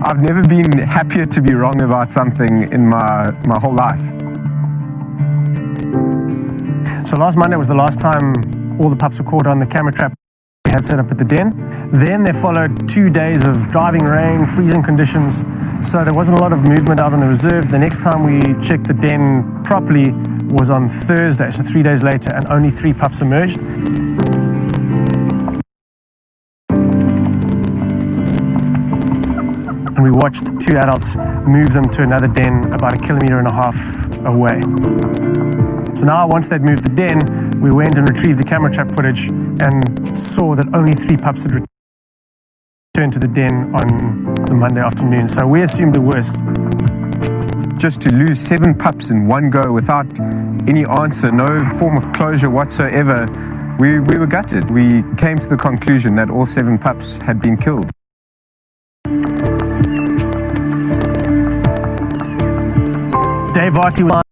I've never been happier to be wrong about something in my whole life. So last Monday was the last time all the pups were caught on the camera trap we had set up at the den. Then there followed 2 days of driving rain, freezing conditions, so there wasn't a lot of movement out on the reserve. The next time we checked the den properly was on Thursday, so 3 days later, and only 3 pups emerged. And we watched 2 adults move them to another den about 1.5 kilometers away. So now, once they'd moved the den, we went and retrieved the camera trap footage and saw that only 3 pups had returned to the den on the Monday afternoon. So we assumed the worst. Just to lose 7 pups in one go without any answer, no form of closure whatsoever, we were gutted. We came to the conclusion that all 7 pups had been killed. Dave Varty was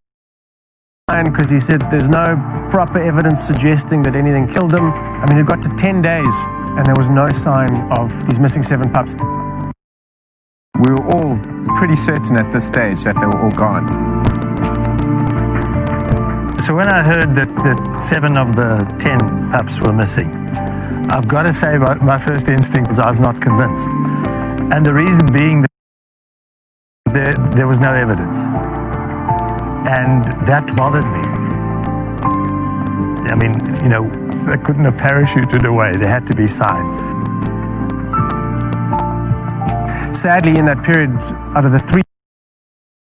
because he said there's no proper evidence suggesting that anything killed them. I mean, it got to 10 days and there was no sign of these missing 7 pups. We were all pretty certain at this stage that they were all gone. So when I heard that 7 of the 10 pups were missing, I've got to say my first instinct was I was not convinced. And the reason being that there was no evidence. And that bothered me. I mean, you know, they couldn't have parachuted away. There had to be sign. Sadly, in that period, out of the 3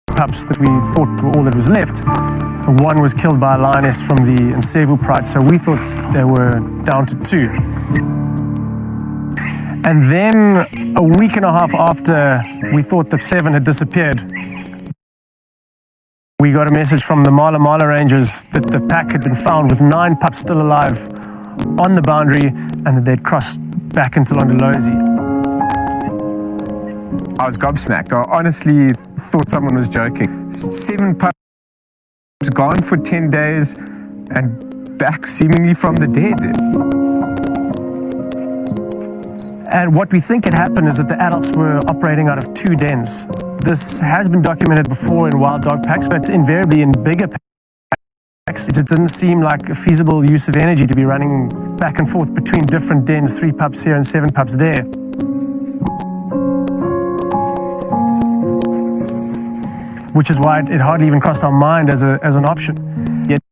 pups that we thought were all that was left, 1 was killed by a lioness from the Nsevu pride, so we thought they were down to 2. And then, a week and a half after we thought the 7 had disappeared, we got a message from the Mala Mala Rangers that the pack had been found with 9 pups still alive on the boundary and that they'd crossed back into Londolozi. I was gobsmacked. I honestly thought someone was joking. 7 pups gone for 10 days and back seemingly from the dead. And what we think had happened is that the adults were operating out of 2 dens. This has been documented before in wild dog packs, but invariably in bigger packs. It just didn't seem like a feasible use of energy to be running back and forth between different dens, 3 pups here and 7 pups there. Which is why it hardly even crossed our mind as an option. Yet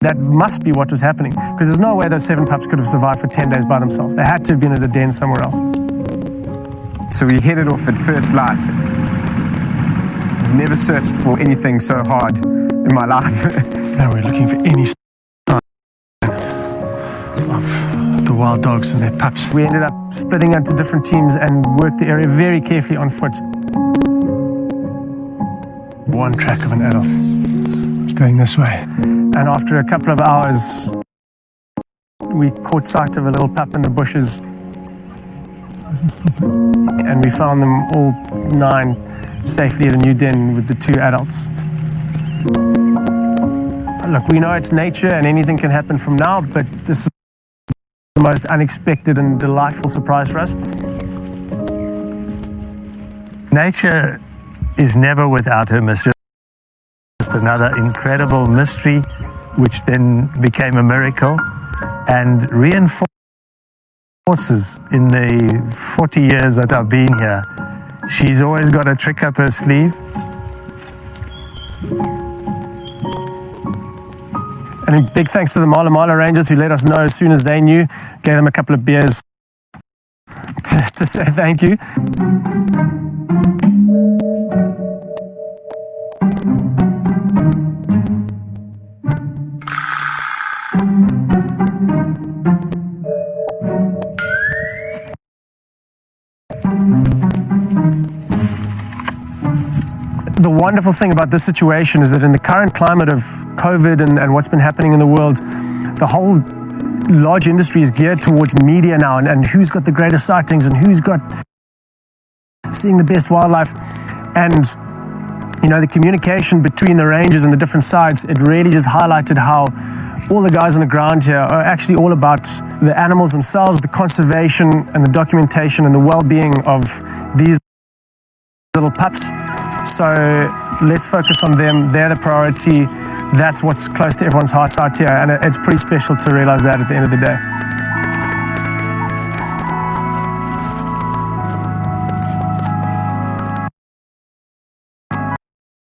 that must be what was happening, because there's no way those 7 pups could have survived for 10 days by themselves. They had to have been at a den somewhere else. So we headed off at first light. Never searched for anything so hard in my life. Now we're looking for any sign of the wild dogs and their pups. We ended up splitting into different teams and worked the area very carefully on foot. 1 track of an adult. It's going this way. And after a couple of hours, we caught sight of a little pup in the bushes. And we found them all 9 safely at a new den with the 2 adults. Look, we know it's nature and anything can happen from now, but this is the most unexpected and delightful surprise for us. Nature is never without her mystery. Just another incredible mystery, which then became a miracle and reinforces in the 40 years that I've been here. She's always got a trick up her sleeve. And a big thanks to the Mala Mala Rangers who let us know as soon as they knew, gave them a couple of beers to say thank you. The wonderful thing about this situation is that in the current climate of COVID and what's been happening in the world, the whole large industry is geared towards media now and who's got the greatest sightings and who's got seeing the best wildlife. And, you know, the communication between the rangers and the different sites, it really just highlighted how all the guys on the ground here are actually all about the animals themselves, the conservation and the documentation and the well-being of these little pups. So let's focus on them. They're the priority. That's what's close to everyone's hearts out here. And it's pretty special to realize that at the end of the day.